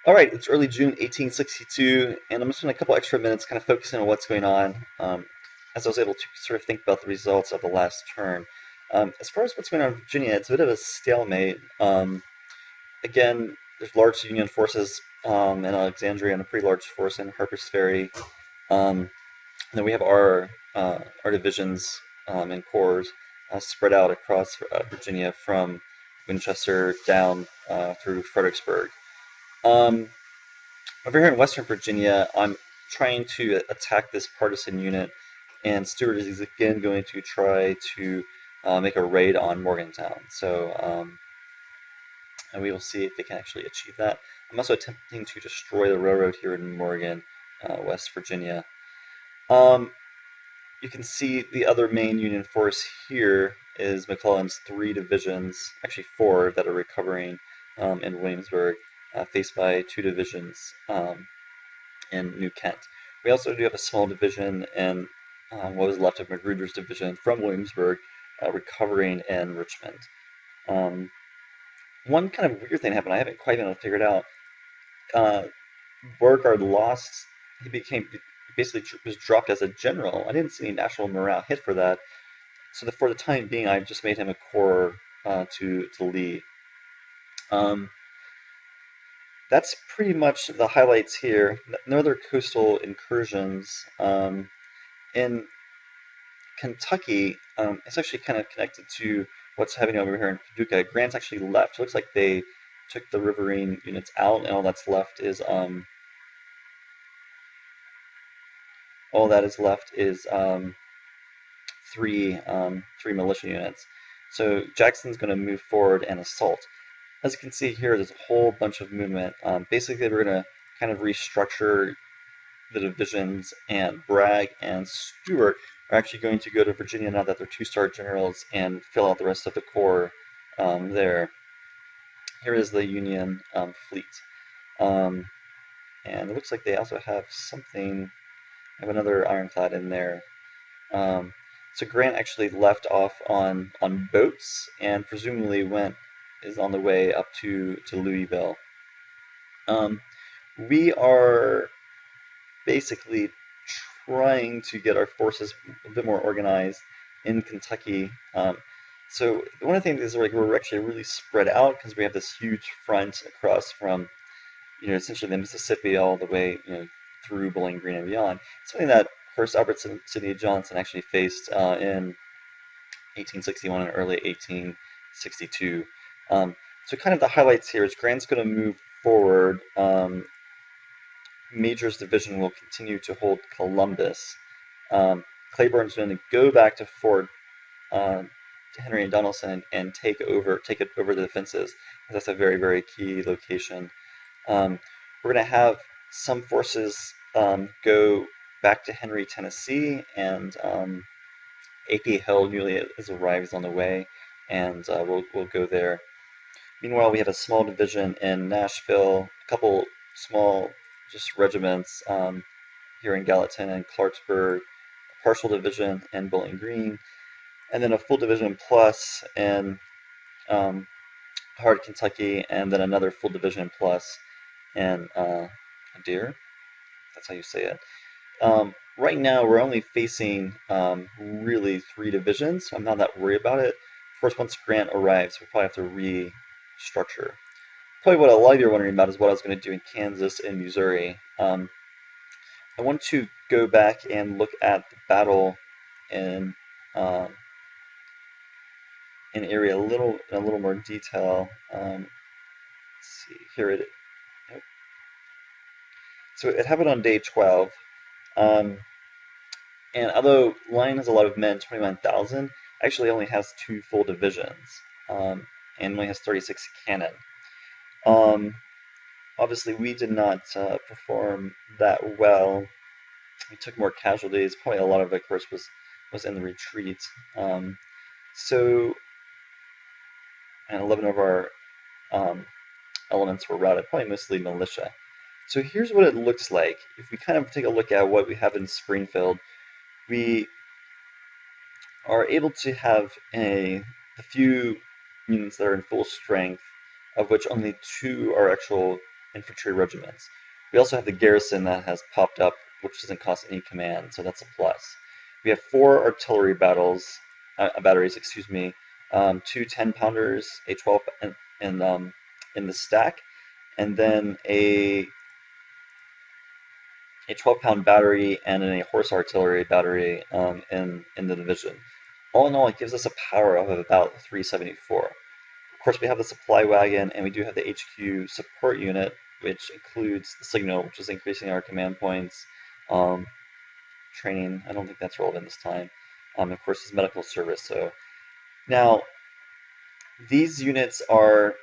All right, it's early June 1862, and I'm going to spend a couple extra minutes kind of focusing on what's going on as I was able to sort of think about the results of the last term. As far as what's going on in Virginia, it's a bit of a stalemate. Again, there's large Union forces in Alexandria and a pretty large force in Harper's Ferry. And then we have our divisions and corps spread out across Virginia from Winchester down through Fredericksburg. Um, Over here in Western Virginia, I'm trying to attack this partisan unit, and Stewart is again going to try to make a raid on Morgantown. And we will see if they can actually achieve that. I'm also attempting to destroy the railroad here in Morgan, West Virginia. Um, you can see the other main Union force here is McClellan's 3 divisions, actually 4, that are recovering in Williamsburg, faced by 2 divisions in New Kent. We also do have a small division in what was left of Magruder's division from Williamsburg, recovering in Richmond. One kind of weird thing happened. I haven't quite been able to figure it out. Beauregard lost. He basically was dropped as a general. I didn't see any national morale hit for that. So for the time being, I just made him a corps to lead. That's pretty much the highlights here. No other coastal incursions. In Kentucky, it's actually kind of connected to what's happening over here in Paducah. Grant's actually left. It looks like they took the riverine units out, and all that is left is three militia units. So Jackson's going to move forward and assault. As you can see here, there's a whole bunch of movement. Basically, we're going to kind of restructure the divisions, and Bragg and Stewart are actually going to go to Virginia now that they're 2-star generals and fill out the rest of the corps there. Here is the Union fleet. And it looks like they also have another ironclad in there. So Grant actually left off on boats and presumably is on the way up to Louisville. We are basically trying to get our forces a bit more organized in Kentucky. So one of the things is we're actually really spread out because we have this huge front across from essentially the Mississippi all the way through Bowling Green and beyond. Something that First Albertson Sidney Johnson actually faced in 1861 and early 1862. So kind of the highlights here is Grant's going to move forward. Major's division will continue to hold Columbus. Claiborne's going to go back to Fort to Henry and Donelson and take it over the defenses. That's a very, very key location. We're going to have some forces go back to Henry, Tennessee, and A.P. Hill newly has arrived on the way, and we'll go there. Meanwhile, we have a small division in Nashville, a couple small just regiments here in Gallatin and Clarksburg, a partial division in Bowling Green, and then a full division plus in Hard, Kentucky, and then another full division plus in Adair. That's how you say it. Right now, we're only facing really 3 divisions, so I'm not that worried about it. Of course, once Grant arrives, we'll probably have to restructure. Probably what a lot of you are wondering about is what I was going to do in Kansas and Missouri. I want to go back and look at the battle in area in a little more detail. Let's see, here it is. Nope. So it happened on day 12. And although Lyon has a lot of men, 21,000, actually only has 2 full divisions, and only has 36 cannon. Obviously, we did not perform that well. We took more casualties. Probably a lot of it, of course, was in the retreat. And 11 of our elements were routed, probably mostly militia. So here's what it looks like. If we kind of take a look at what we have in Springfield, we are able to have a few units that are in full strength, of which only 2 are actual infantry regiments. We also have the garrison that has popped up, which doesn't cost any command, so that's a plus. We have 4 artillery batteries, excuse me, 2 10-pounders, a 12 in the stack, and then a 12-pound battery and then a horse artillery battery in the division. All in all, it gives us a power of about 374. Of course, we have the supply wagon, and we do have the HQ support unit, which includes the signal, which is increasing our command points. Training, I don't think that's relevant this time. Of course, it's medical service. So now, these units are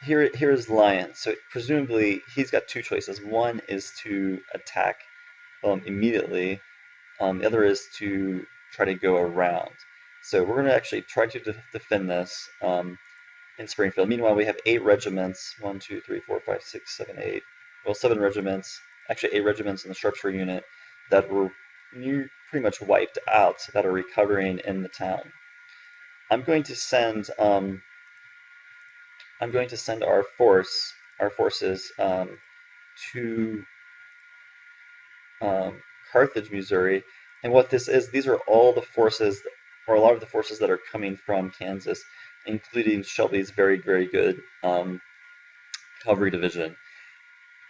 here is Lion. So presumably, he's got 2 choices. One is to attack immediately. The other is to try to go around. So we're going to actually try to defend this in Springfield. Meanwhile, we have 8 regiments. 1, 2, 3, 4, 5, 6, 7, 8. Well, 7 regiments. Actually, 8 regiments in the Sharpshooter unit that were pretty much wiped out, that are recovering in the town. I'm going to send our forces to Carthage, Missouri. And what this is, these are all the forces, or a lot of the forces that are coming from Kansas, including Shelby's very, very good cavalry division.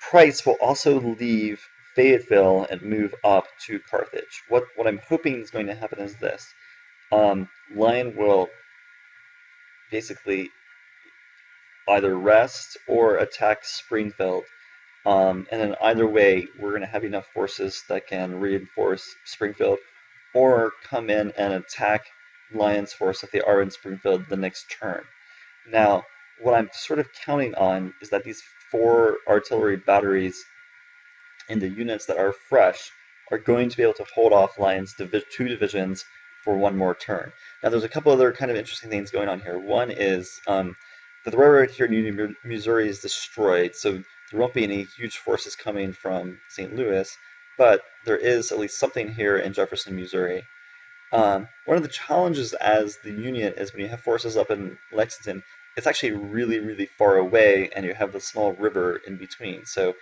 Price will also leave Fayetteville and move up to Carthage. What I'm hoping is going to happen is this. Lyon will basically either rest or attack Springfield. And then either way, we're going to have enough forces that can reinforce Springfield or come in and attack Lyon's force if they are in Springfield the next turn. Now, what I'm sort of counting on is that these 4 artillery batteries and the units that are fresh are going to be able to hold off Lyon's 2 divisions for one more turn. Now, there's a couple other kind of interesting things going on here. One is that the railroad here in Union, Missouri is destroyed, so there won't be any huge forces coming from St. Louis, but there is at least something here in Jefferson, Missouri. One of the challenges as the Union is when you have forces up in Lexington, it's actually really, really far away, and you have the small river in between. So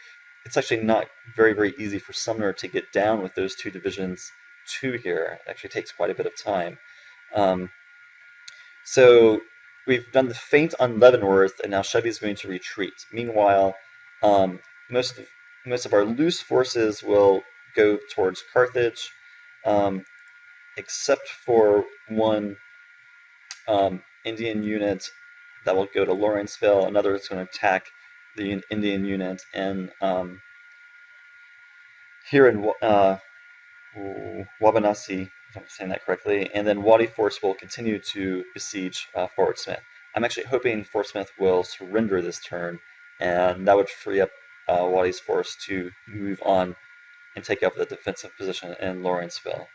it's actually not very, very easy for Sumner to get down with those 2 divisions to here. It actually takes quite a bit of time. So we've done the feint on Leavenworth, and now Chevy's going to retreat. Meanwhile, most of our loose forces will go towards Carthage, except for one Indian unit that will go to Lawrenceville. Another is going to attack the Indian unit and here in Wabanasi, if I'm saying that correctly, and then Waddy Force will continue to besiege Fort Smith. I'm actually hoping Fort Smith will surrender this turn, and that would free up Waddy's force to move on and take up the defensive position in Lawrenceville.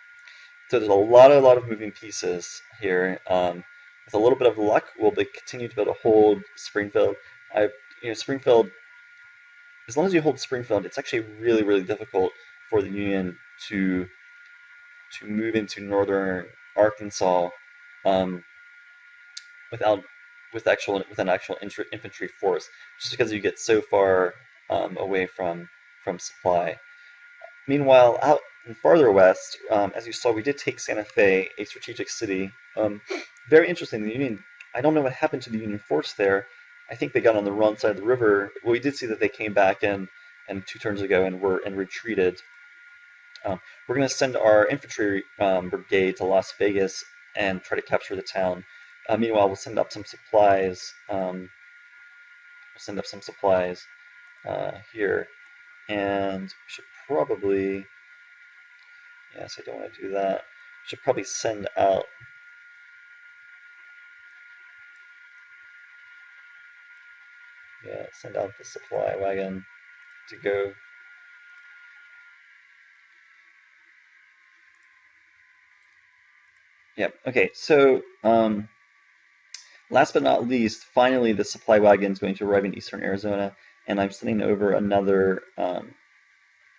So there's a lot of moving pieces here. With a little bit of luck, we'll continue to be able to hold Springfield. Springfield, as long as you hold Springfield, it's actually really, really difficult for the Union to move into northern Arkansas with an actual infantry force, just because you get so far away from supply. Meanwhile, out farther west, as you saw, we did take Santa Fe, a strategic city. Very interesting. The Union, I don't know what happened to the Union force there. I think they got on the wrong side of the river. Well, we did see that they came back and 2 turns ago and retreated. We're going to send our infantry brigade to Las Vegas and try to capture the town. Meanwhile, we'll send up some supplies. Here, and we should probably. Yes, I don't want to do that. We should probably send out. Send out the supply wagon to go. Yep. Okay. So, last but not least, finally, the supply wagon is going to arrive in eastern Arizona, and I'm sending over another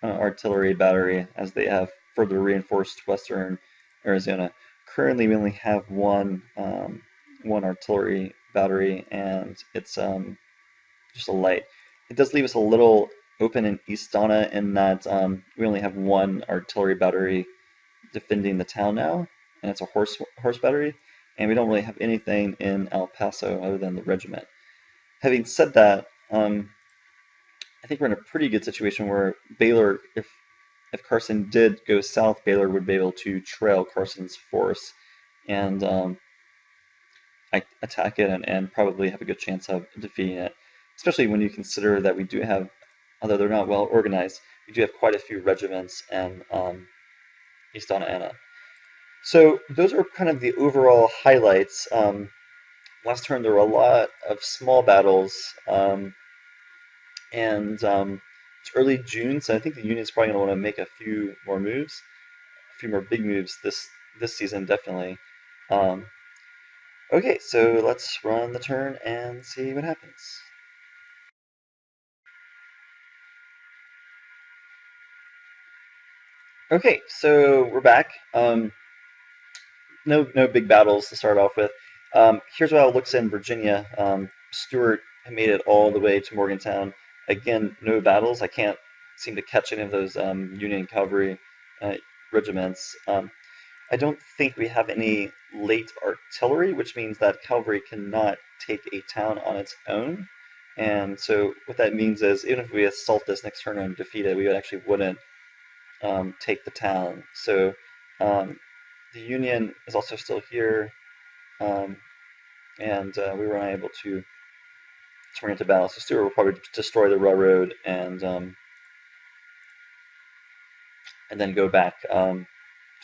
artillery battery as they have further reinforced western Arizona. Currently, we only have one artillery battery, and it's just a light. it does leave us a little open in East Donna in that we only have one artillery battery defending the town now, and it's a horse battery, and we don't really have anything in El Paso other than the regiment. Having said that, I think we're in a pretty good situation where Baylor, if Carson did go south, Baylor would be able to trail Carson's force and attack it and probably have a good chance of defeating it. Especially when you consider that we do have, although they're not well organized, we do have quite a few regiments and East Donna Anna. So those are kind of the overall highlights. Last turn there were a lot of small battles, and it's early June, so I think the Union's probably going to want to make a few more moves, a few more big moves this season, definitely. Okay, so let's run the turn and see what happens. Okay, so we're back. No big battles to start off with. Here's how it looks in Virginia. Stuart made it all the way to Morgantown. Again, no battles. I can't seem to catch any of those Union cavalry regiments. I don't think we have any late artillery, which means that cavalry cannot take a town on its own. And so what that means is even if we assault this next turn and defeat it, we actually wouldn't take the town. So the Union is also still here, and we were unable to turn into battle. So Stuart will probably destroy the railroad and then go back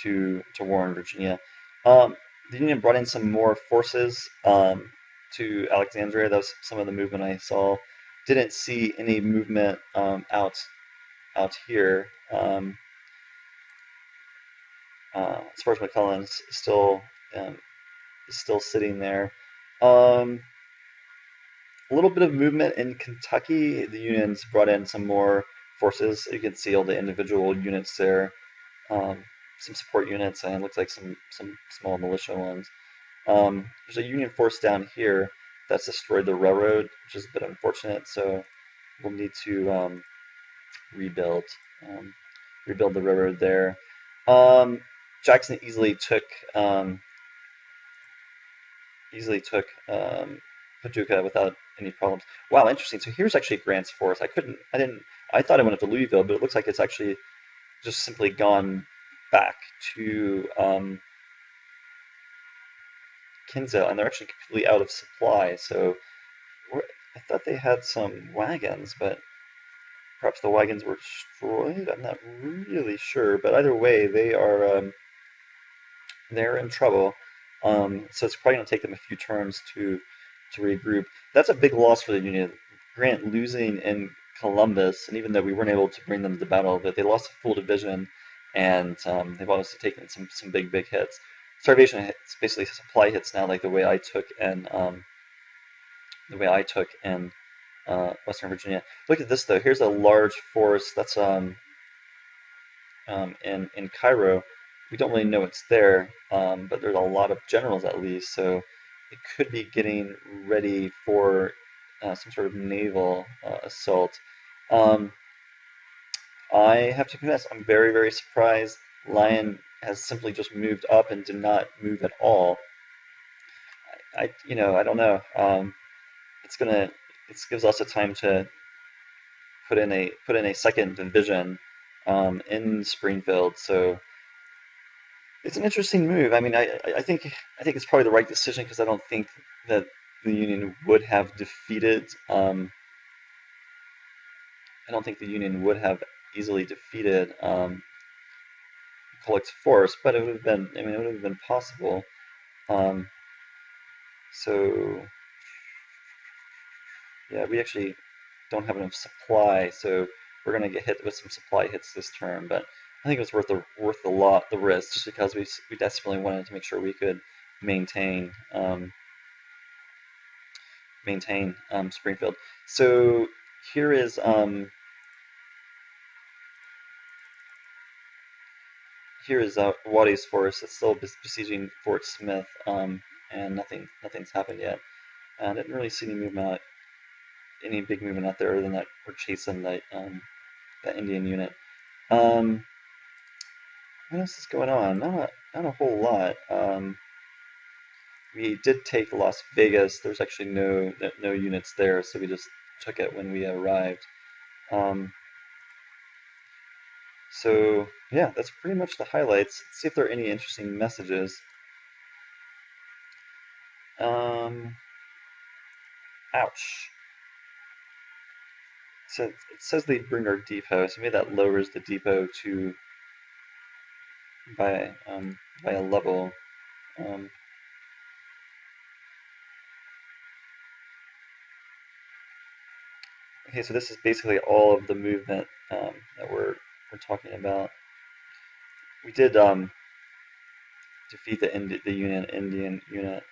to Warren, Virginia. The Union brought in some more forces to Alexandria. That was some of the movement I saw. Didn't see any movement out here. As far as McClellan's still sitting there. A little bit of movement in Kentucky. The Union's brought in some more forces. You can see all the individual units there. Some support units and looks like some small militia ones. There's a Union force down here that's destroyed the railroad, which is a bit unfortunate. So we'll need to rebuild the railroad there. Jackson easily took Paducah without any problems. Wow, interesting. So here's actually Grant's force. I thought it went up to Louisville, but it looks like it's actually just simply gone back to Kinsale, and they're actually completely out of supply. So I thought they had some wagons, but perhaps the wagons were destroyed. I'm not really sure, but either way, they're in trouble. So it's probably going to take them a few turns to regroup. That's a big loss for the Union. Grant losing in Columbus, and even though we weren't able to bring them to battle, but they lost a full division, and they've also taken some big hits. Starvation hits, basically supply hits now, like the way I took in Western Virginia. Look at this though. Here's a large force that's in Cairo. We don't really know it's there, but there's a lot of generals at least, so it could be getting ready for some sort of naval assault. I have to confess, I'm very, very surprised Lyon has simply just moved up and did not move at all. I don't know. It gives us a time to put in a second division in Springfield, so it's an interesting move. I mean, I think it's probably the right decision because I don't think that the Union would have defeated. I don't think the Union would have easily defeated Pollock's force, but it would have been. I mean, it would have been possible. So yeah, we actually don't have enough supply, so we're gonna get hit with some supply hits this turn. But I think it was worth the risk, just because we desperately wanted to make sure we could maintain Springfield. So here is Waddy's force. It's still besieging Fort Smith, and nothing's happened yet. I didn't really see any movement any big movement out there other than that we're chasing that Indian unit. Um, what else is going on? Not a whole lot. We did take Las Vegas. There's actually no units there, so we just took it when we arrived. Um, so yeah, that's pretty much the highlights. Let's see if there are any interesting messages. Um, ouch. So it says they bring our depot, so maybe that lowers the depot to by a level. Um, okay, so this is basically all of the movement that we're talking about. We did defeat the Indian unit,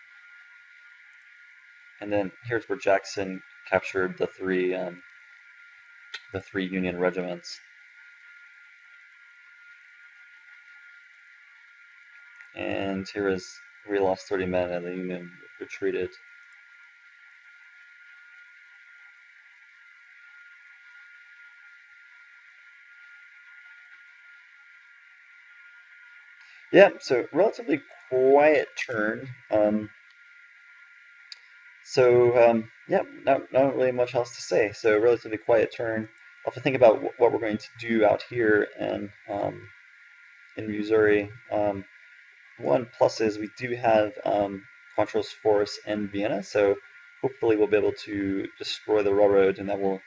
and then here's where Jackson captured the three Union regiments. And here is we lost 30 men and the Union retreated. Yeah, so relatively quiet turn. Yeah, not really much else to say. So relatively quiet turn. I'll have to think about what we're going to do out here and in Missouri. One plus is we do have Contral's force in Vienna, so hopefully we'll be able to destroy the railroad, and that will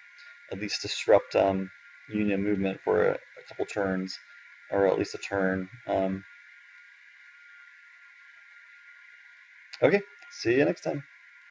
at least disrupt Union movement for a couple turns, or at least a turn. Okay, see you next time.